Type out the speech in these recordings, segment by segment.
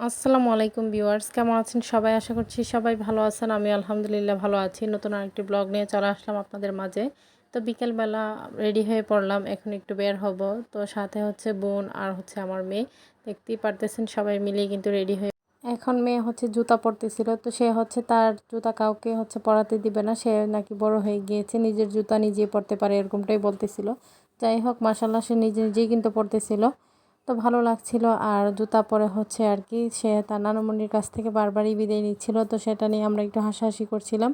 আসসালামু আলাইকুম ভিউয়ার্স, কেমন আছেন সবাই? আশা করছি সবাই ভালো আছেন। আমি আলহামদুলিল্লাহ ভালো আছি। নতুন আরেকটি ব্লগ নিয়ে চলে আসলাম আপনাদের মাঝে। তো বিকেলবেলা রেডি হয়ে পড়লাম, এখন একটু বের হব। তো সাথে হচ্ছে বোন আর হচ্ছে আমার মেয়ে। দেখতেই পারতেছেন সবাই মিলেই কিন্তু রেডি হয়ে এখন মেয়ে হচ্ছে জুতা পরতেছিল। তো সে হচ্ছে তার জুতা কাউকে হচ্ছে পরাতে দিবে না, সে নাকি বড় হয়ে গিয়েছে, নিজের জুতা নিজেই পরতে পারে, এরকমটাই বলতেছিল। যাই হোক, মাশাল্লাহ সে নিজে নিজেই কিন্তু পরতেছিল। তো ভালো লাগছিল। আর জুতা পরে হচ্ছে আর কি সে তার নানুমণির কাছ থেকে বারবারই বিদায় নিচ্ছিল, তো সেটা নিয়ে আমরা একটু হাসাহাসি করছিলাম।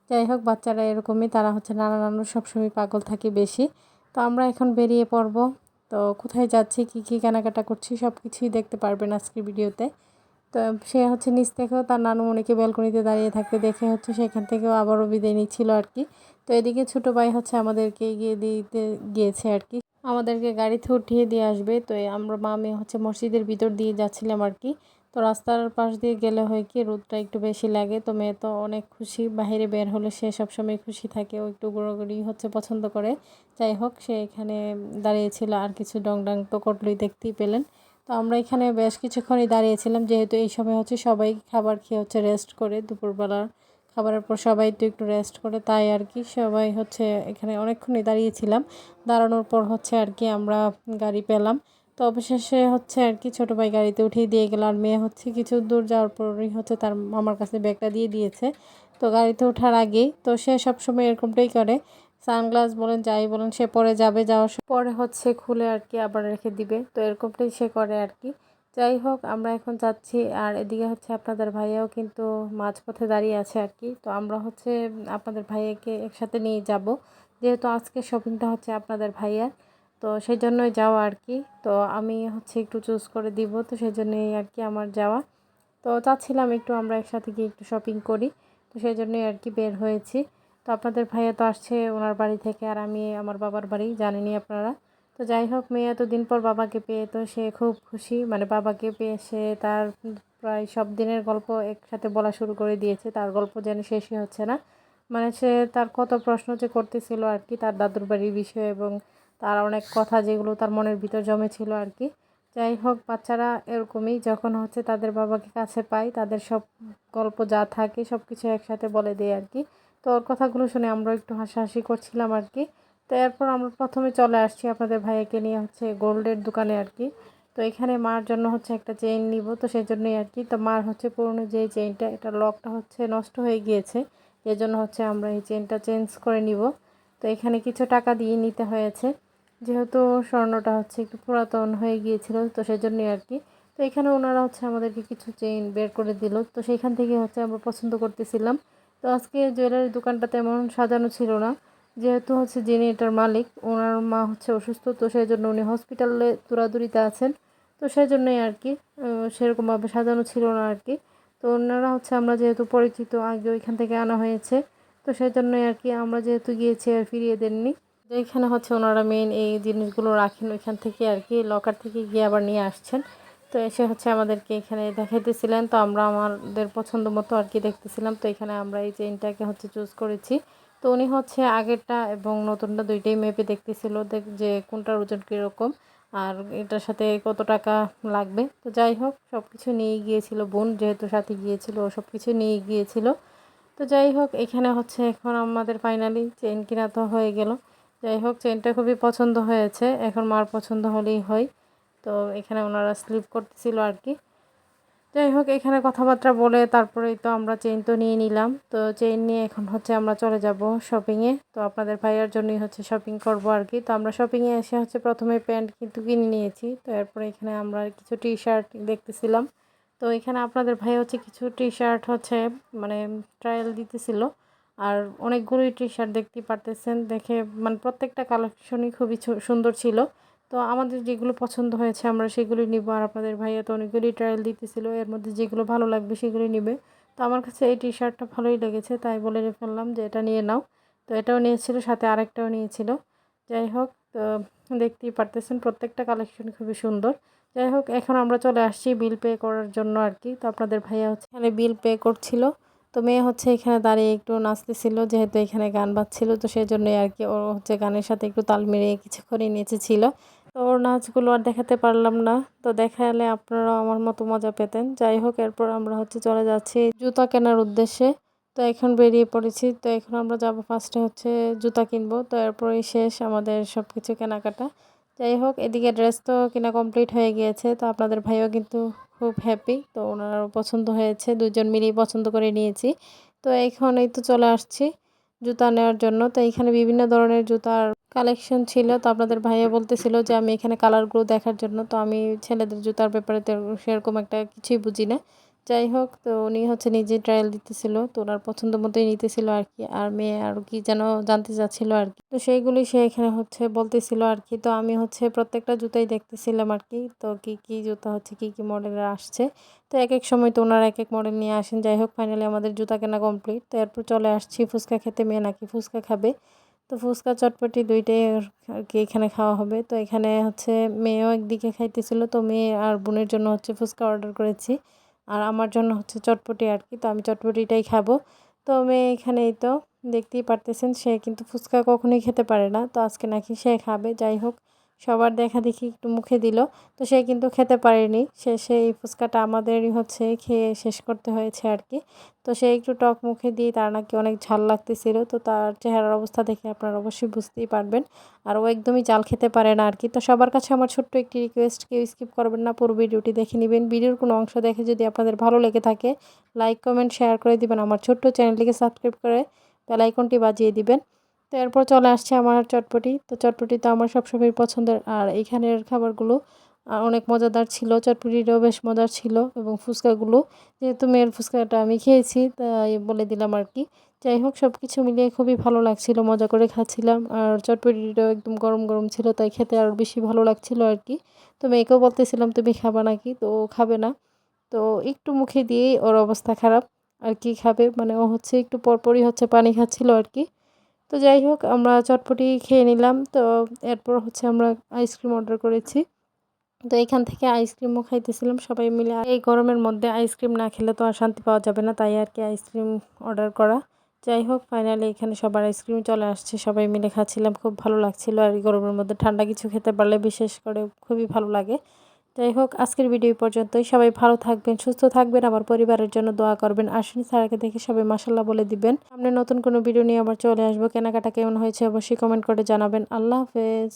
যাই হোক, বাচ্চারা এরকমই, তারা হচ্ছে নানা নানুর সবসময় পাগল থাকে বেশি। তো আমরা এখন বেরিয়ে পড়ব। তো কোথায় যাচ্ছি, কি কি কেনাকাটা করছি, সব কিছুই দেখতে পারবেন আজকের ভিডিওতে। তো সে হচ্ছে নিচ থেকেও তার নানুমণিকে ব্যালকনিতে দাঁড়িয়ে থাকতে দেখে হচ্ছে সেখান থেকেও আবারও বিদায় নিচ্ছিল আর কি। তো এদিকে ছোটো ভাই হচ্ছে আমাদেরকে এগিয়ে দিতে গিয়েছে আর কি, আমাদেরকে গাড়িতে উঠিয়ে দিয়ে আসবে। তো আমরা মা মেয়ে হচ্ছে মসজিদের ভিতর দিয়ে যাচ্ছিলাম আর কি। তো রাস্তার পাশ দিয়ে গেলে হয় কি, রোদটা একটু বেশি লাগে। তো মেয়ে তো অনেক খুশি, বাইরে বের হলে সে সবসময় খুশি থাকে, ও একটু ঘোরাঘুরি হচ্ছে পছন্দ করে। যাই হোক, সে এখানে দাঁড়িয়েছিল আর কিছু ডংডাং তো করলই, দেখতেই পেলেন। তো আমরা এখানে বেশ কিছুক্ষণই দাঁড়িয়েছিলাম, যেহেতু এই সময় হচ্ছে সবাই খাবার খেয়ে হচ্ছে রেস্ট করে, দুপুরবেলা খাবারের পর সবাই তো একটু রেস্ট করে, তাই আর কি সবাই হচ্ছে এখানে অনেকক্ষণই দাঁড়িয়েছিলাম। দাঁড়ানোর পর হচ্ছে আর কি আমরা গাড়ি পেলাম। তো অবশেষে হচ্ছে আর কি ছোটো ভাই গাড়িতে উঠিয়ে দিয়ে গেল, আর মেয়ে হচ্ছে কিছু দূর যাওয়ার পরই হচ্ছে তার মামার কাছে ব্যাগটা দিয়ে দিয়েছে। তো গাড়িতে ওঠার আগেই তো সে সবসময় এরকমটাই করে, সানগ্লাস বলেন যাই বলেন সে পরে যাবে, যাওয়ার পরে হচ্ছে খুলে আর কি আবার রেখে দিবে। তো এরকমটাই সে করে আর কি। যাই হোক, আমরা এখন যাচ্ছি। আর এদিকে হচ্ছে আপনাদের ভাইয়াও কিন্তু মাঝপথে দাঁড়িয়ে আছে আর কি। তো আমরা হচ্ছে আপনাদের ভাইয়াকে একসাথে নিয়ে যাব, যেহেতু আজকে শপিংটা হচ্ছে আপনাদের ভাইয়ার। তো সেই জন্যই যাওয়া আর কি। তো আমি হচ্ছে একটু চুজ করে দিব, তো সেই জন্যই আর কি আমার যাওয়া। তো চাচ্ছিলাম একটু আমরা একসাথে গিয়ে একটু শপিং করি, তো সেই জন্যই আর কি বের হয়েছি। তো আপনাদের ভাইয়া তো আসছে ওনার বাড়ি থেকে, আর আমি আমার বাবার বাড়ি, জানেনই আপনারা। তো যাই হোক, মেয়ে এতদিন পর বাবাকে পেয়ে তো সে খুব খুশি, মানে বাবাকে পেয়ে সে তার প্রায় সব দিনের গল্প একসাথে বলা শুরু করে দিয়েছে। তার গল্প যেন শেষই হচ্ছে না, মানে সে তার কত প্রশ্ন যে করতেছিল আর কি তার দাদুর বাড়ির বিষয়ে, এবং তার অনেক কথা যেগুলো তার মনের ভিতর জমেছিল আর কি। যাই হোক, বাচ্চারা এরকমই, যখন হচ্ছে তাদের বাবাকে কাছে পায় তাদের সব গল্প যা থাকে সব কিছু একসাথে বলে দেয় আর কি। তো ওর কথাগুলো শুনে আমরা একটু হাসাহাসি করছিলাম আর কি। তো এরপর আমরা প্রথমে চলে আসছি আপনাদের ভাইয়াকে নিয়ে হচ্ছে গোল্ডের দোকানে আর কি। তো এখানে মার জন্য হচ্ছে একটা চেইন নিব, তো সেই জন্যই আর কি। তো মার হচ্ছে পুরনো যে চেইনটা, এটা লকটা হচ্ছে নষ্ট হয়ে গিয়েছে, এর জন্য হচ্ছে আমরা এই চেইনটা চেঞ্জ করে নিব। তো এখানে কিছু টাকা দিয়ে নিতে হয়েছে, যেহেতু স্বর্ণটা হচ্ছে একটু পুরাতন হয়ে গিয়েছিল, তো সেই জন্যই আর কি। তো এখানে ওনারা হচ্ছে আমাদেরকে কিছু চেইন বের করে দিল, তো সেইখান থেকে হচ্ছে আমরা পছন্দ করতেছিলাম। তো আজকে জুয়েলারি দোকানটা তেমন সাজানো ছিল না, যেহেতু হচ্ছে যিনি এটার মালিক ওনার মা হচ্ছে অসুস্থ, তো সেই জন্য উনি হসপিটালে দৌড়াদৌড়িতে আছেন। তো সেই জন্যই আর কি সেরকমভাবে সাজানো ছিল না আর কি। তো ওনারা হচ্ছে, আমরা যেহেতু পরিচিত, আগে ওইখান থেকে আনা হয়েছে, তো সেই জন্যই আর কি আমরা যেহেতু গিয়েছি আর ফিরিয়ে দেননি। তো এখানে হচ্ছে ওনারা মেন এই জিনিসগুলো রাখেন, ওইখান থেকে আর কি লকার থেকে গিয়ে আবার নিয়ে আসছেন। তো এসে হচ্ছে আমাদেরকে এখানে দেখাইতেছিলেন, তো আমরা আমাদের পছন্দ মতো আর কি দেখতেছিলাম। তো এখানে আমরা এই চেইনটাকে হচ্ছে চুজ করেছি। তো উনি হচ্ছে আগেরটা এবং নতুনটা দুইটাই মেপে দেখতেছিল, যে কোনটার ওজন কীরকম আর এটার সাথে কত টাকা লাগবে। তো যাই হোক, সব কিছু নিয়ে গিয়েছিল বোন, যেহেতু সাথে গিয়েছিল ও সব কিছু নিয়ে গিয়েছিল। তো যাই হোক, এখানে হচ্ছে এখন আমাদের ফাইনালি চেইন কেনা তো হয়ে গেল। যাই হোক, চেইনটা খুবই পছন্দ হয়েছে, এখন মার পছন্দ হলেই হয়। তো এখানে ওনারা স্লিপ করতেছিল আর কি। যাই হোক, এখানে কথাবার্তা বলে তারপরেই তো আমরা চেইন তো নিয়ে নিলাম। তো চেইন নিয়ে এখন হচ্ছে আমরা চলে যাব শপিংয়ে। তো আপনাদের ভাইয়ার জন্যই হচ্ছে শপিং করব আর কি। তো আমরা শপিংয়ে এসে হচ্ছে প্রথমে প্যান্ট কিন্তু কিনে নিয়েছি, তো এরপরে এখানে আমরা কিছু টি শার্ট দেখতেছিলাম। তো এখানে আপনাদের ভাই হচ্ছে কিছু টি শার্ট হচ্ছে মানে ট্রায়াল দিতেছিল। আর অনেকগুলোই টি শার্ট দেখতেই পারতেছেন, দেখে মানে প্রত্যেকটা কালেকশনই খুবই সুন্দর ছিল। তো আমাদের যেগুলো পছন্দ হয়েছে আমরা সেগুলি নিব, আর আপনাদের ভাইয়া তো অনেকগুলি ট্রায়াল দিতেছিল, এর মধ্যে যেগুলো ভালো লাগবে সেগুলি নিবে। তো আমার কাছে এই টি শার্টটা ভালোই লেগেছে, তাই বলে ফেললাম যে এটা নিয়ে নাও। তো এটাও নিয়েছিল, সাথে আরেকটাও নিয়েছিল। যাই হোক, তো দেখতেই পারতেছেন প্রত্যেকটা কালেকশন খুবই সুন্দর। যাই হোক, এখন আমরা চলে আসছি বিল পে করার জন্য আর কি। তো আপনাদের ভাইয়া হচ্ছে এখানে বিল পে করছিল। তো মেয়ে হচ্ছে এখানে দাঁড়িয়ে একটু নাচতেছিল, যেহেতু এখানে গান বাজছিল, তো সেই জন্যই আর কি ও হচ্ছে গানের সাথে একটু তাল মিলিয়ে কিছুক্ষণই নেচেছিল। তো ওর নাচগুলো আর দেখাতে পারলাম না, তো দেখালে আপনারাও আমার মতো মজা পেতেন। যাই হোক, এরপর আমরা হচ্ছে চলে যাচ্ছি জুতা কেনার উদ্দেশ্যে। তো এখন বেরিয়ে পড়েছি। তো এখন আমরা যাব ফার্স্টে হচ্ছে জুতা কিনবো। তো এরপরেই শেষ আমাদের সব কিছু কেনাকাটা। যাই হোক, এদিকে ড্রেস তো কেনা কমপ্লিট হয়ে গিয়েছে। তো আপনাদের ভাইও কিন্তু খুব হ্যাপি, তো ওনারও পছন্দ হয়েছে, দুজন মিলেই পছন্দ করে নিয়েছি। তো এখন এই তো চলে আসছি জুতা নেওয়ার জন্য। তো এখানে বিভিন্ন ধরনের জুতার কালেকশন ছিল। তো আপনাদের ভাইয়া বলতেছিল যে আমি এখানে কালারগুলো দেখার জন্য। তো আমি ছেলেদের জুতার ব্যাপারে তো সেরকম একটা কিছুই বুঝি না। যাই হোক, তো উনি হচ্ছে নিজে ট্রায়াল দিতেছিল, তো ওনার পছন্দ মতোই নিতেছিল আর কি। আর মেয়ে আর কি যেন জানতে চাচ্ছিল আর কি, তো সেইগুলি সে এখানে হচ্ছে বলতেছিল আর কি। তো আমি হচ্ছে প্রত্যেকটা জুতাই দেখতেছিলাম আর কি, তো কি কি জুতা হচ্ছে কি কি মডেলের আসছে। তো এক এক সময় তো ওনারা এক এক মডেল নিয়ে আসেন। যাই হোক, ফাইনালি আমাদের জুতা কেনা কমপ্লিট। তো এরপর চলে আসছি ফুচকা খেতে। মেয়ে নাকি ফুচকা খাবে, তো ফুচকা চটপটি দুইটাই আর কি এখানে খাওয়া হবে। তো এখানে হচ্ছে মেয়েও একদিকে খাইতেছিল, তো মেয়ে আর বোনের জন্য হচ্ছে ফুচকা অর্ডার করেছি, আর আমার জন্য হচ্ছে চটপটি আর কি। তো আমি চটপটিটাই খাবো। তো মেয়ে এখানে এই তো দেখতেই পারতেছেন, সে কিন্তু ফুচকা কখনোই খেতে পারে না, তো আজকে নাকি সে খাবে। যাই হোক, সবার দেখা দেখি একটু মুখে দিল, তো সে কিন্তু খেতে পারেনি। শেষে এই ফুচকাটা আমাদেরই হচ্ছে খেয়ে শেষ করতে হয়েছে আর কি। তো সে একটু টক মুখে দিয়ে, তার নাকি অনেক ঝাল লাগতেছিল। তো তার চেহারার অবস্থা দেখে আপনারা অবশ্যই বুঝতেই পারবেন। আর ও একদমই ঝাল খেতে পারে না আর কি। তো সবার কাছে আমার ছোট্ট একটি রিকোয়েস্ট, কেউ স্কিপ করবেন না, পুরো ভিডিওটি দেখে নেবেন। ভিডিওর কোনো অংশ দেখে যদি আপনাদের ভালো লেগে থাকে, লাইক কমেন্ট শেয়ার করে দিবেন। আমার ছোট্ট চ্যানেলটিকে সাবস্ক্রাইব করে বেল আইকনটি বাজিয়ে দিবেন। তো এরপর চলে আসছে আমার চটপটি। তো চটপটি তো আমার সবসময় পছন্দের, আর এইখানের খাবারগুলো অনেক মজাদার ছিল। চটপটিটাও বেশ মজার ছিল, এবং ফুচকাগুলো, যেহেতু মেয়ের ফুচকাটা আমি খেয়েছি তাই বলে দিলাম আর কি। যাই হোক, সব কিছু মিলিয়ে খুবই ভালো লাগছিল, মজা করে খাচ্ছিলাম। আর চটপটিটাও একদম গরম গরম ছিল, তাই খেতে আরও বেশি ভালো লাগছিল আর কি। তো মেয়েকেও বলতেছিলাম তুমি খাবা নাকি, তো ও খাবে না। তো একটু মুখে দিয়েই ওর অবস্থা খারাপ। আর কি খাবে, মানে ও হচ্ছে একটু পরপরই হচ্ছে পানি খাচ্ছিল আর কি। তো যাই হোক, আমরা চটপটি খেয়ে নিলাম। তো এরপর হচ্ছে আমরা আইসক্রিম অর্ডার করেছি। তো এখান থেকে আইসক্রিমও খাইতেছিলাম সবাই মিলে। আর এই গরমের মধ্যে আইসক্রিম না খেলে তো আর শান্তি পাওয়া যাবে না, তাই আর কি আইসক্রিম অর্ডার করা। যাই হোক, ফাইনালি এখানে সবার আইসক্রিম চলে আসছে, সবাই মিলে খাচ্ছিলাম, খুব ভালো লাগছিল। আর এই গরমের মধ্যে ঠান্ডা কিছু খেতে পারলে বিশেষ করে খুবই ভালো লাগে। যাই হোক, আজকের ভিডিও পর্যন্তই। সবাই ভালো থাকবেন, সুস্থ থাকবেন, আমার পরিবারের জন্য দোয়া করবেন। আশ্বিনী স্যারকে দেখে সবাই মাশাল্লাহ বলে দিবেন। সামনে নতুন কোনো ভিডিও নিয়ে আবার চলে আসবো। কেনাকাটা কেমন হয়েছে অবশ্যই কমেন্ট করে জানাবেন। আল্লাহ হাফেজ।